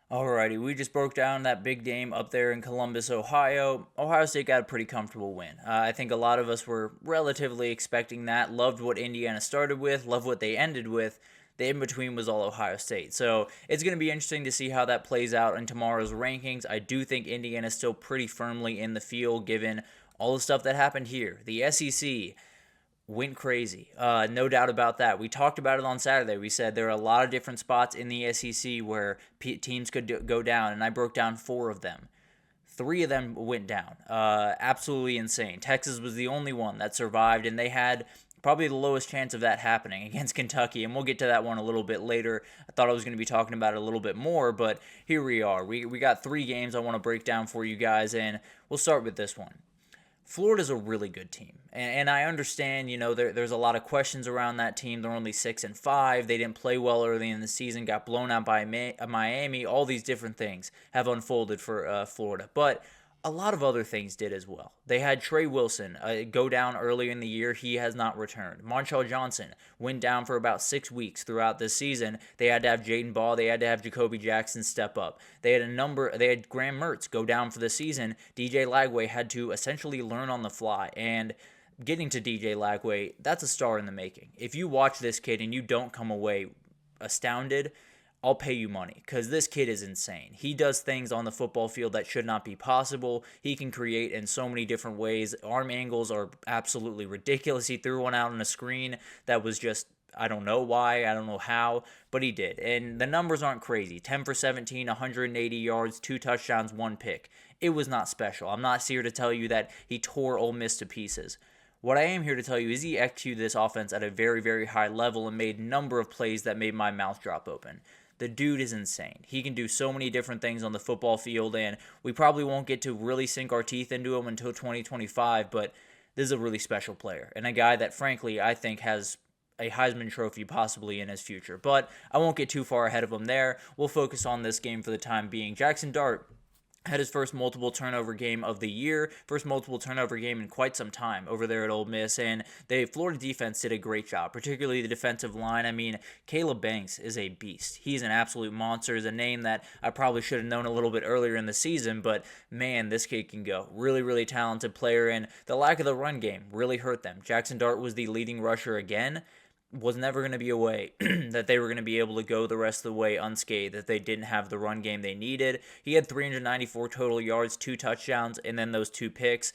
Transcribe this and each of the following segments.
Alrighty, we just broke down that big game up there in Columbus, Ohio. Ohio State got a pretty comfortable win. I think a lot of us were relatively expecting that. Loved what Indiana started with, loved what they ended with. The in between was all Ohio State. So it's going to be interesting to see how that plays out in tomorrow's rankings. I do think Indiana is still pretty firmly in the field given all the stuff that happened here. The SEC went crazy. No doubt about that. We talked about it on Saturday. We said there are a lot of different spots in the SEC where teams could go down, and I broke down four of them. Three of them went down. Absolutely insane. Texas was the only one that survived, and they had probably the lowest chance of that happening against Kentucky, and we'll get to that one a little bit later. I thought I was going to be talking about it a little bit more, but here we are. We got three games I want to break down for you guys, and we'll start with this one. Florida's a really good team, and I understand. There's a lot of questions around that team. They're only 6-5. They didn't play well early in the season. Got blown out by Miami. All these different things have unfolded for Florida, but a lot of other things did as well. They had Trey Wilson go down earlier in the year. He has not returned. Montrell Johnson went down for about 6 weeks throughout this season. They had to have Jaden Ball. They had to have Jacoby Jackson step up. They had Graham Mertz go down for the season. DJ Lagway had to essentially learn on the fly. And getting to DJ Lagway, that's a star in the making. If you watch this kid and you don't come away astounded, I'll pay you money because this kid is insane. He does things on the football field that should not be possible. He can create in so many different ways. Arm angles are absolutely ridiculous. He threw one out on a screen that was just, I don't know why, I don't know how, but he did. And the numbers aren't crazy. 10 for 17, 180 yards, 2 touchdowns, 1 pick. It was not special. I'm not here to tell you that he tore Ole Miss to pieces. What I am here to tell you is he executed this offense at a very, very high level and made a number of plays that made my mouth drop open. The dude is insane. He can do so many different things on the football field, and we probably won't get to really sink our teeth into him until 2025, but this is a really special player, and a guy that, frankly, I think has a Heisman Trophy possibly in his future. But I won't get too far ahead of him there. We'll focus on this game for the time being. Jackson Dart had his first multiple turnover game of the year, first multiple turnover game in quite some time over there at Ole Miss, and the Florida defense did a great job, particularly the defensive line. I mean, Caleb Banks is a beast. He's an absolute monster. Is a name that I probably should have known a little bit earlier in the season, but man, this kid can go. Really, really talented player, and the lack of the run game really hurt them. Jackson Dart was the leading rusher again. Was never going to be a way that they were going to be able to go the rest of the way unscathed, that they didn't have the run game they needed. He had 394 total yards, 2 touchdowns, and then those 2 picks,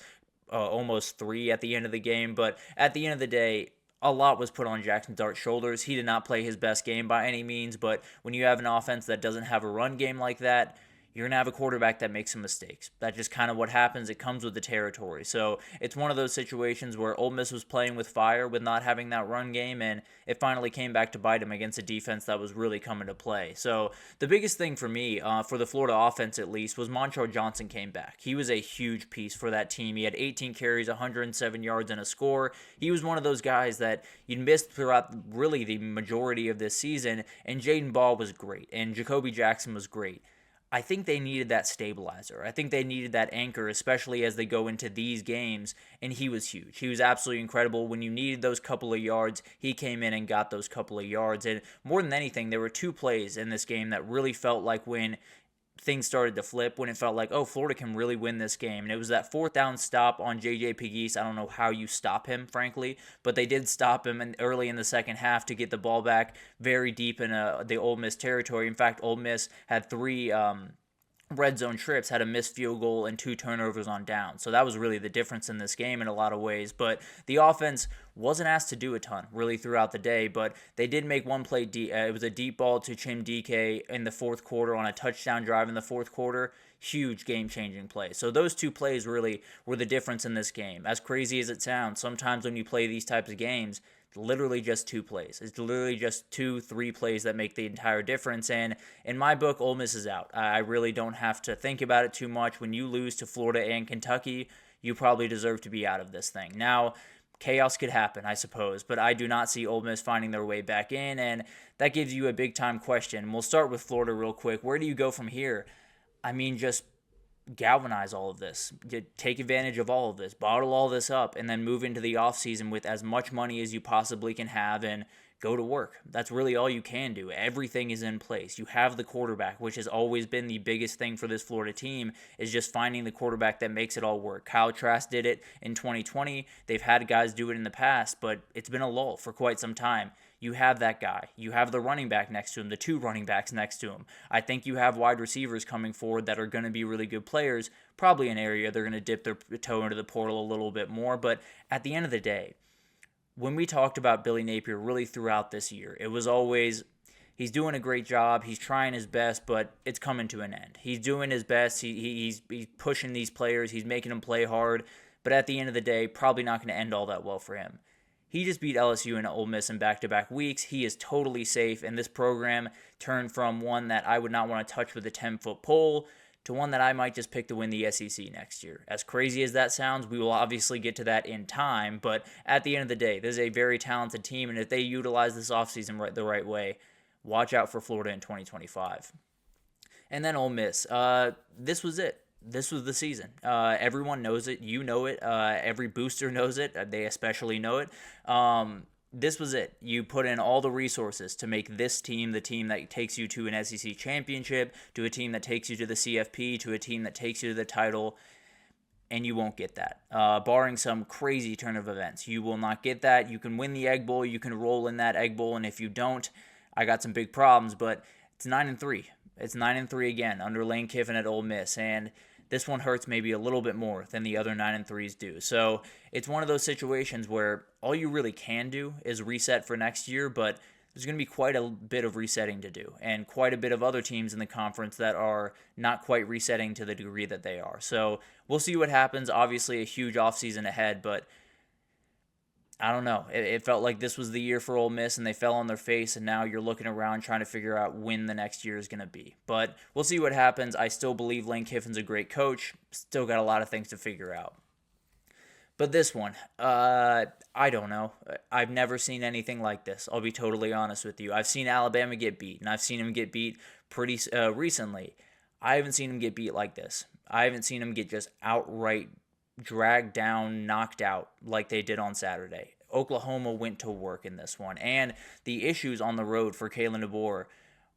almost 3 at the end of the game. But at the end of the day, a lot was put on Jackson Dart's shoulders. He did not play his best game by any means, but when you have an offense that doesn't have a run game like that, you're going to have a quarterback that makes some mistakes. That's just kind of what happens. It comes with the territory. So it's one of those situations where Ole Miss was playing with fire with not having that run game, and it finally came back to bite him against a defense that was really coming to play. So the biggest thing for me, for the Florida offense at least, was Montrell Johnson came back. He was a huge piece for that team. He had 18 carries, 107 yards, and a score. He was one of those guys that you'd missed throughout really the majority of this season, and Jaden Ball was great, and Jacoby Jackson was great. I think they needed that stabilizer. I think they needed that anchor, especially as they go into these games, and he was huge. He was absolutely incredible. When you needed those couple of yards, he came in and got those couple of yards. And more than anything, there were 2 plays in this game that really felt like when things started to flip, when it felt like, oh, Florida can really win this game. And it was that 4th down stop on J.J. Pegues. I don't know how you stop him, frankly, but they did stop him early in the second half to get the ball back very deep in the Ole Miss territory. In fact, Ole Miss had 3 red zone trips, had a missed field goal and 2 turnovers on down. So that was really the difference in this game in a lot of ways. But the offense wasn't asked to do a ton really throughout the day, but they did make one play. It was a deep ball to Chim DK in the 4th quarter on a touchdown drive in the 4th quarter. Huge game-changing play. So those 2 plays really were the difference in this game. As crazy as it sounds, sometimes when you play these types of games, literally just 2 plays. It's literally just 2-3 plays that make the entire difference. And in my book, Ole Miss is out. I really don't have to think about it too much. When you lose to Florida and Kentucky, you probably deserve to be out of this thing. Now, chaos could happen, I suppose, but I do not see Ole Miss finding their way back in, and that gives you a big-time question. We'll start with Florida real quick. Where do you go from here? I mean, just galvanize all of this, take advantage of all of this, bottle all this up, and then move into the offseason with as much money as you possibly can have and go to work. That's really all you can do. Everything is in place. You have the quarterback, which has always been the biggest thing for this Florida team, is just finding the quarterback that makes it all work. Kyle Trask did it in 2020. They've had guys do it in the past, but it's been a lull for quite some time. You have that guy. You have the running back next to him, the two running backs next to him. I think you have wide receivers coming forward that are going to be really good players, probably an area they're going to dip their toe into the portal a little bit more, but at the end of the day, when we talked about Billy Napier really throughout this year, it was always, he's doing a great job, he's trying his best, but it's coming to an end. He's doing his best, he's pushing these players, he's making them play hard, but at the end of the day, probably not going to end all that well for him. He just beat LSU and Ole Miss in back-to-back weeks. He is totally safe, and this program turned from one that I would not want to touch with a 10-foot pole to one that I might just pick to win the SEC next year. As crazy as that sounds, we will obviously get to that in time, but at the end of the day, this is a very talented team, and if they utilize this offseason the right way, watch out for Florida in 2025. And then Ole Miss. This was it. This was the season. Everyone knows it. You know it. Every booster knows it. They especially know it. This was it. You put in all the resources to make this team the team that takes you to an SEC championship, to a team that takes you to the CFP, to a team that takes you to the title, and you won't get that. Barring some crazy turn of events, you will not get that. You can win the Egg Bowl, you can roll in that Egg Bowl, and if you don't, I got some big problems, but it's 9-3. It's 9-3 again under Lane Kiffin at Ole Miss, and this one hurts maybe a little bit more than the other 9-3s do. So it's one of those situations where all you really can do is reset for next year, but there's going to be quite a bit of resetting to do, and quite a bit of other teams in the conference that are not quite resetting to the degree that they are. So we'll see what happens. Obviously a huge offseason ahead, but I don't know. It felt like this was the year for Ole Miss, and they fell on their face, and now you're looking around trying to figure out when the next year is going to be. But we'll see what happens. I still believe Lane Kiffin's a great coach. Still got a lot of things to figure out. But this one, I don't know. I've never seen anything like this. I'll be totally honest with you. I've seen Alabama get beat, and I've seen him get beat pretty recently. I haven't seen him get beat like this. I haven't seen him get just outright dragged down, knocked out like they did on Saturday. Oklahoma went to work in this one, and the issues on the road for Kalen DeBoer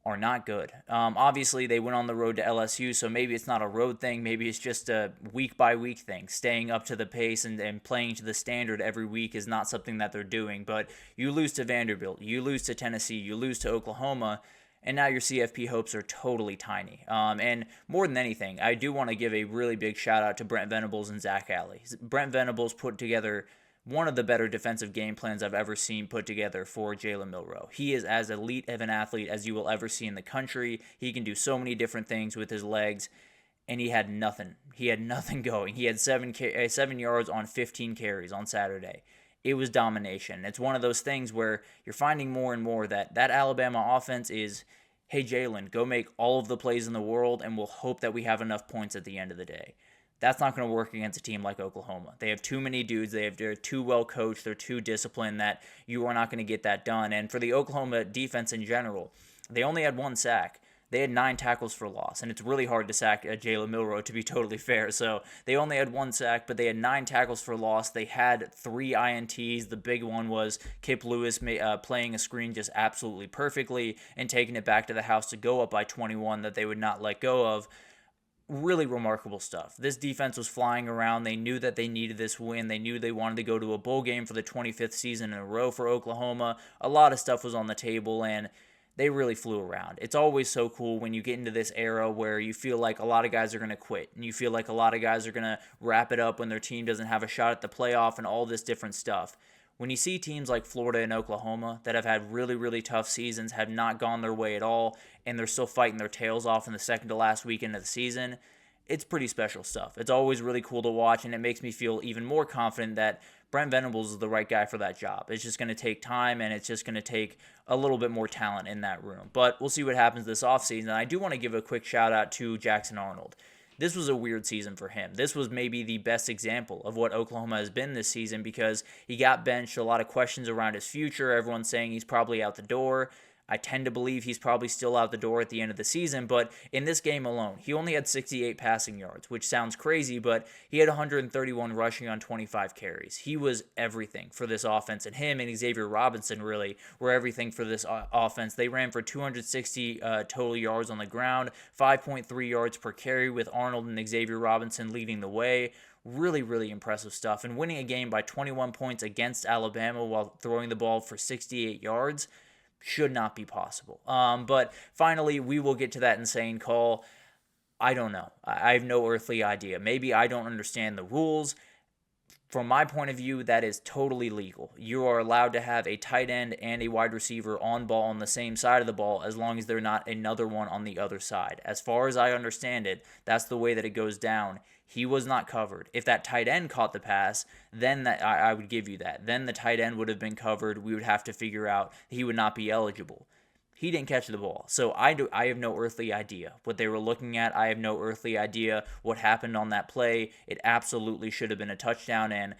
are not good. Obviously, they went on the road to LSU, so maybe it's not a road thing. Maybe it's just a week-by-week thing. Staying up to the pace and playing to the standard every week is not something that they're doing. But you lose to Vanderbilt, you lose to Tennessee, you lose to Oklahoma, and now your CFP hopes are totally tiny. And more than anything, I do want to give a really big shout-out to Brent Venables and Zach Alley. Brent Venables put together one of the better defensive game plans I've ever seen put together for Jalen Milroe. He is as elite of an athlete as you will ever see in the country. He can do so many different things with his legs, and he had nothing. He had nothing going. He had 7 yards on 15 carries on Saturday. It was domination. It's one of those things where you're finding more and more that Alabama offense is, hey, Jalen, go make all of the plays in the world, and we'll hope that we have enough points at the end of the day. That's not going to work against a team like Oklahoma. They have too many dudes. They're too well coached. They're too disciplined that you are not going to get that done. And for the Oklahoma defense in general, they only had 1 sack. They had 9 tackles for loss, and it's really hard to sack Jalen Milroe, to be totally fair. So they only had 1 sack, but they had 9 tackles for loss. They had 3 INTs. The big one was Kip Lewis playing a screen just absolutely perfectly and taking it back to the house to go up by 21 that they would not let go of. Really remarkable stuff. This defense was flying around. They knew that they needed this win. They knew they wanted to go to a bowl game for the 25th season in a row for Oklahoma. A lot of stuff was on the table, and they really flew around. It's always so cool when you get into this era where you feel like a lot of guys are going to quit, and you feel like a lot of guys are going to wrap it up when their team doesn't have a shot at the playoff and all this different stuff. When you see teams like Florida and Oklahoma that have had really, really tough seasons, have not gone their way at all, and they're still fighting their tails off in the second to last weekend of the season, it's pretty special stuff. It's always really cool to watch, and it makes me feel even more confident that Brent Venables is the right guy for that job. It's just going to take time, and it's just going to take a little bit more talent in that room. But we'll see what happens this offseason. And I do want to give a quick shout-out to Jackson Arnold. This was a weird season for him. This was maybe the best example of what Oklahoma has been this season because he got benched, a lot of questions around his future, everyone's saying he's probably out the door. I tend to believe he's probably still out the door at the end of the season, but in this game alone, he only had 68 passing yards, which sounds crazy, but he had 131 rushing on 25 carries. He was everything for this offense, and him and Xavier Robinson really were everything for this offense. They ran for 260 total yards on the ground, 5.3 yards per carry, with Arnold and Xavier Robinson leading the way. Really, really impressive stuff. And winning a game by 21 points against Alabama while throwing the ball for 68 yards should not be possible. But finally, we will get to that insane call. I don't know. I have no earthly idea. Maybe I don't understand the rules. From my point of view, that is totally legal. You are allowed to have a tight end and a wide receiver on ball on the same side of the ball as long as they're not another one on the other side. As far as I understand it, that's the way that it goes down. He was not covered. If that tight end caught the pass, then I would give you that. Then the tight end would have been covered. We would have to figure out he would not be eligible. He didn't catch the ball. So I have no earthly idea what they were looking at. I have no earthly idea what happened on that play. It absolutely should have been a touchdown, and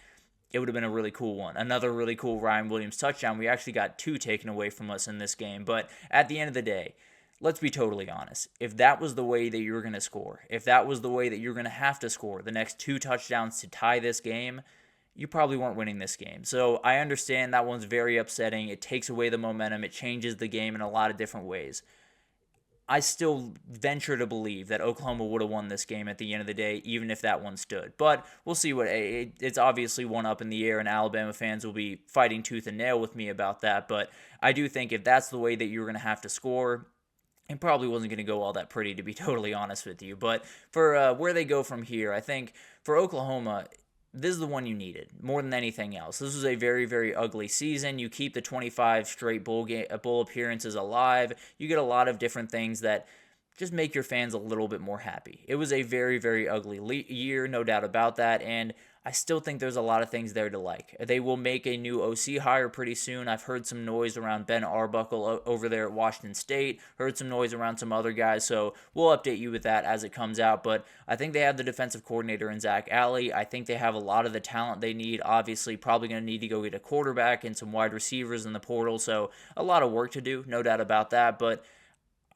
it would have been a really cool one. Another really cool Ryan Williams touchdown. We actually got 2 taken away from us in this game. But at the end of the day, let's be totally honest. If that was the way that you were going to score, if that was the way that you're going to have to score the next 2 touchdowns to tie this game, you probably weren't winning this game. So I understand that one's very upsetting. It takes away the momentum. It changes the game in a lot of different ways. I still venture to believe that Oklahoma would have won this game at the end of the day, even if that one stood. But we'll see what it's obviously one up in the air, and Alabama fans will be fighting tooth and nail with me about that. But I do think if that's the way that you're going to have to score, it probably wasn't going to go all that pretty, to be totally honest with you. But for where they go from here, I think for Oklahoma, this is the one you needed more than anything else. This was a very, very ugly season. You keep the 25 straight bowl appearances alive. You get a lot of different things that just make your fans a little bit more happy. It was a very, very ugly year, no doubt about that, and I still think there's a lot of things there to like. They will make a new OC hire pretty soon. I've heard some noise around Ben Arbuckle over there at Washington State, heard some noise around some other guys, so we'll update you with that as it comes out, but I think they have the defensive coordinator in Zach Alley. I think they have a lot of the talent they need. Obviously, probably going to need to go get a quarterback and some wide receivers in the portal, so a lot of work to do, no doubt about that, but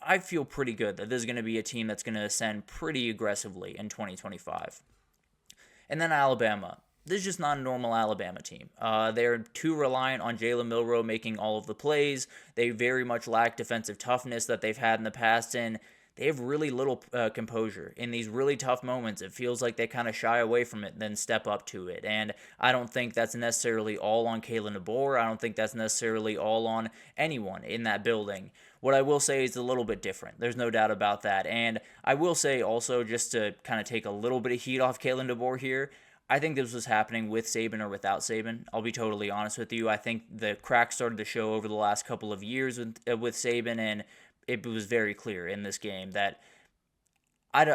I feel pretty good that this is going to be a team that's going to ascend pretty aggressively in 2025. And then Alabama. This is just not a normal Alabama team. They're too reliant on Jalen Milroe making all of the plays. They very much lack defensive toughness that they've had in the past, and they have really little composure. In these really tough moments, it feels like they kind of shy away from it, then step up to it. And I don't think that's necessarily all on Kalen DeBoer. I don't think that's necessarily all on anyone in that building. What I will say is a little bit different. There's no doubt about that. And I will say also, just to kind of take a little bit of heat off Kalen DeBoer here, I think this was happening with Saban or without Saban. I'll be totally honest with you. I think the cracks started to show over the last couple of years with Saban, and it was very clear in this game that I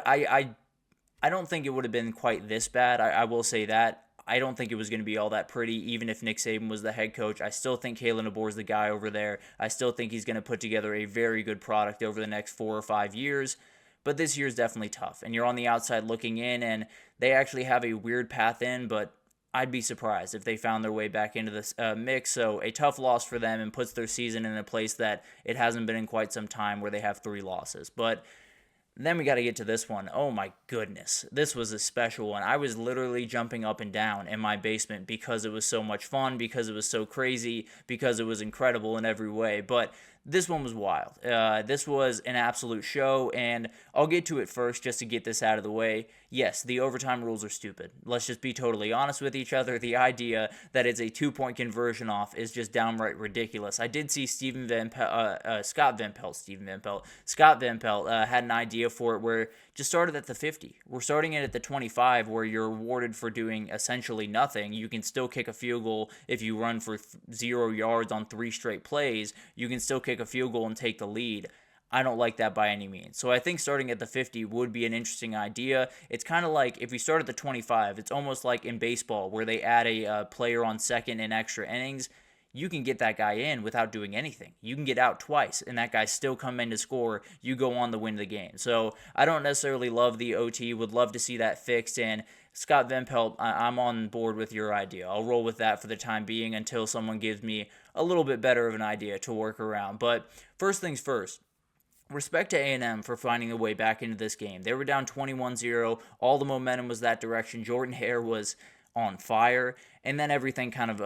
don't think it would have been quite this bad. I will say that. I don't think it was going to be all that pretty, even if Nick Saban was the head coach. I still think Kalen DeBoer is the guy over there. I still think he's going to put together a very good product over the next 4 or 5 years. But this year is definitely tough, and you're on the outside looking in, and they actually have a weird path in, but I'd be surprised if they found their way back into this mix. So a tough loss for them and puts their season in a place that it hasn't been in quite some time, where they have 3 losses. But then we got to get to this one. Oh my goodness. This was a special one. I was literally jumping up and down in my basement because it was so much fun, because it was so crazy, because it was incredible in every way. But this one was wild. This was an absolute show, and I'll get to it first just to get this out of the way. Yes, the overtime rules are stupid. Let's just be totally honest with each other. The idea that it's a 2-point conversion off is just downright ridiculous. I did see Scott Van Pelt had an idea for it where just started at the 50. We're starting it at the 25, where you're rewarded for doing essentially nothing. You can still kick a field goal if you run for 0 yards on 3 straight plays. You can still kick a field goal and take the lead. I don't like that by any means. So I think starting at the 50 would be an interesting idea. It's kind of like if we start at the 25, it's almost like in baseball where they add a player on second in extra innings. You can get that guy in without doing anything. You can get out twice, and that guy still come in to score. You go on to win the game. So I don't necessarily love the OT. Would love to see that fixed, and Scott Van Pelt, I'm on board with your idea. I'll roll with that for the time being until someone gives me a little bit better of an idea to work around. But first things first, respect to A&M for finding a way back into this game. They were down 21-0. All the momentum was that direction. Jordan Hare was on fire, and then everything kind of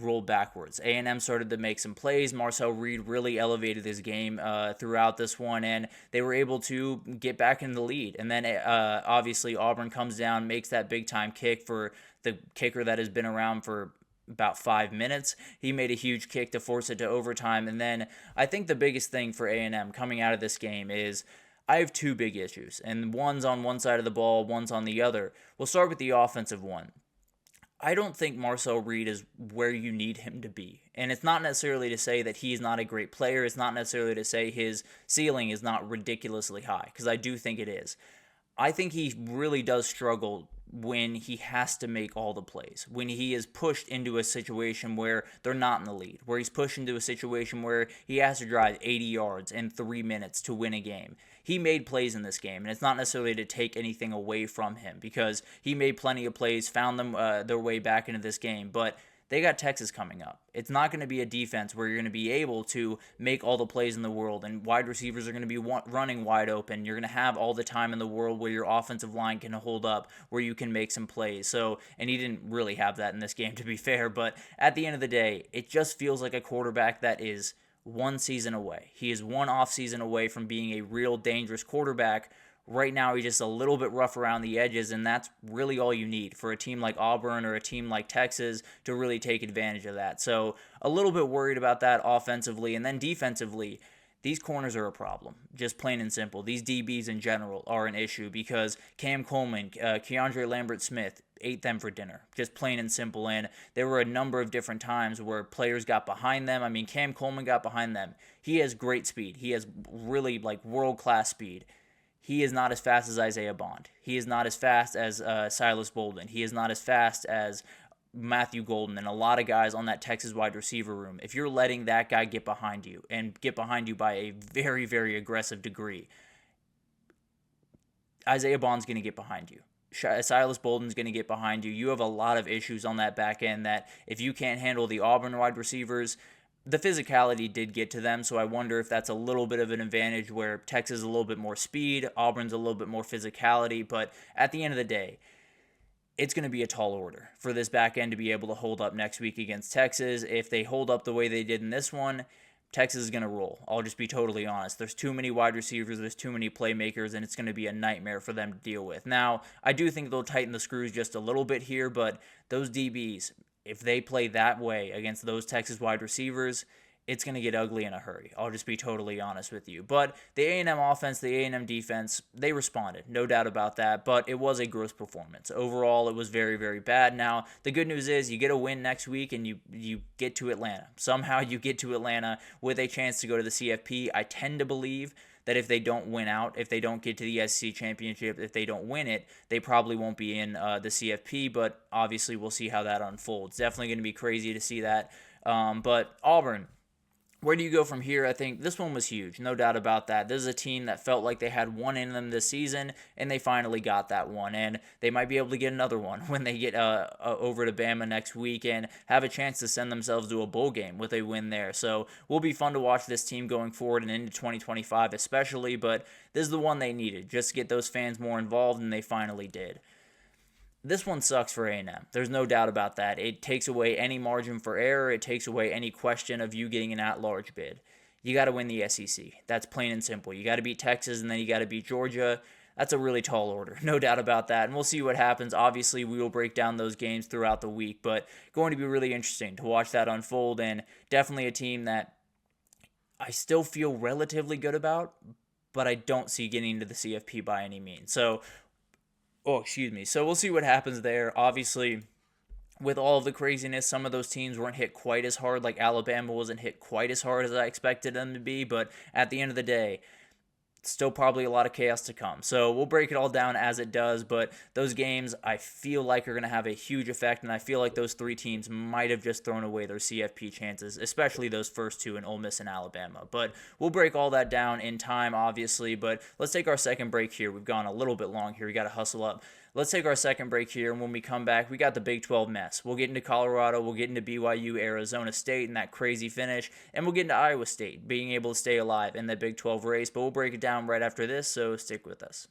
rolled backwards. A&M started to make some plays. Marcel Reed really elevated his game throughout this one, and they were able to get back in the lead. And then obviously Auburn comes down, makes that big-time kick for the kicker that has been around for about 5 minutes. He made a huge kick to force it to overtime. And then I think the biggest thing for A&M coming out of this game is I have two big issues, and one's on one side of the ball, one's on the other. We'll start with the offensive one. I don't think Marcel Reed is where you need him to be. And it's not necessarily to say that he's not a great player. It's not necessarily to say his ceiling is not ridiculously high, because I do think it is. I think he really does struggle when he has to make all the plays, when he is pushed into a situation where they're not in the lead, where he's pushed into a situation where he has to drive 80 yards in 3 minutes to win a game. He made plays in this game, and it's not necessarily to take anything away from him, because he made plenty of plays, found them their way back into this game, but they got Texas coming up. It's not going to be a defense where you're going to be able to make all the plays in the world, and wide receivers are going to be running wide open. You're going to have all the time in the world where your offensive line can hold up, where you can make some plays. So, and he didn't really have that in this game, to be fair, but at the end of the day, it just feels like a quarterback that is one season away. He is one off season away from being a real dangerous quarterback. Right now, he's just a little bit rough around the edges, and that's really all you need for a team like Auburn or a team like Texas to really take advantage of that. So a little bit worried about that offensively. And then defensively, these corners are a problem, just plain and simple. These DBs in general are an issue because Cam Coleman, Keandre Lambert-Smith ate them for dinner, just plain and simple. And there were a number of different times where players got behind them. I mean, Cam Coleman got behind them. He has great speed. He has really world-class speed. He is not as fast as Isaiah Bond. He is not as fast as Silas Bolden. He is not as fast as Matthew Golden and a lot of guys on that Texas wide receiver room. If you're letting that guy get behind you and get behind you by a very, very aggressive degree, Isaiah Bond's going to get behind you. Silas Bolden's going to get behind you. You have a lot of issues on that back end that if you can't handle the Auburn wide receivers, the physicality did get to them, so I wonder if that's a little bit of an advantage where Texas is a little bit more speed, Auburn's a little bit more physicality, but at the end of the day, it's going to be a tall order for this back end to be able to hold up next week against Texas. If they hold up the way they did in this one, Texas is going to roll. I'll just be totally honest. There's too many wide receivers, there's too many playmakers, and it's going to be a nightmare for them to deal with. Now, I do think they'll tighten the screws just a little bit here, but those DBs, if they play that way against those Texas wide receivers, it's going to get ugly in a hurry. I'll just be totally honest with you. But the A&M offense, the A&M defense, they responded. No doubt about that. But it was a gross performance. Overall, it was very, very bad. Now, the good news is you get a win next week and you get to Atlanta. Somehow you get to Atlanta with a chance to go to the CFP. I tend to believe that if they don't win out, if they don't get to the SEC championship, if they don't win it, they probably won't be in the CFP, but obviously we'll see how that unfolds. Definitely going to be crazy to see that. But Auburn, where do you go from here? I think this one was huge, no doubt about that. This is a team that felt like they had one in them this season, and they finally got that one. And they might be able to get another one when they get over to Bama next week and have a chance to send themselves to a bowl game with a win there. So will be fun to watch this team going forward and into 2025 especially, but this is the one they needed, just to get those fans more involved, and they finally did. This one sucks for A&M. There's no doubt about that. It takes away any margin for error. It takes away any question of you getting an at-large bid. You got to win the SEC. That's plain and simple. You got to beat Texas, and then you got to beat Georgia. That's a really tall order, no doubt about that. And we'll see what happens. Obviously, we will break down those games throughout the week, but going to be really interesting to watch that unfold, and definitely a team that I still feel relatively good about, but I don't see getting into the CFP by any means. So we'll see what happens there. Obviously, with all of the craziness, some of those teams weren't hit quite as hard. Like Alabama wasn't hit quite as hard as I expected them to be. But at the end of the day, still probably a lot of chaos to come. So we'll break it all down as it does, but those games I feel like are going to have a huge effect, and I feel like those three teams might have just thrown away their CFP chances, especially those first two in Ole Miss and Alabama. But we'll break all that down in time, obviously, but let's take our second break here. We've gone a little bit long here. We got to hustle up. Let's take our second break here, and when we come back, we got the Big 12 mess. We'll get into Colorado, we'll get into BYU, Arizona State, and that crazy finish, and we'll get into Iowa State being able to stay alive in the Big 12 race, but we'll break it down right after this, so stick with us.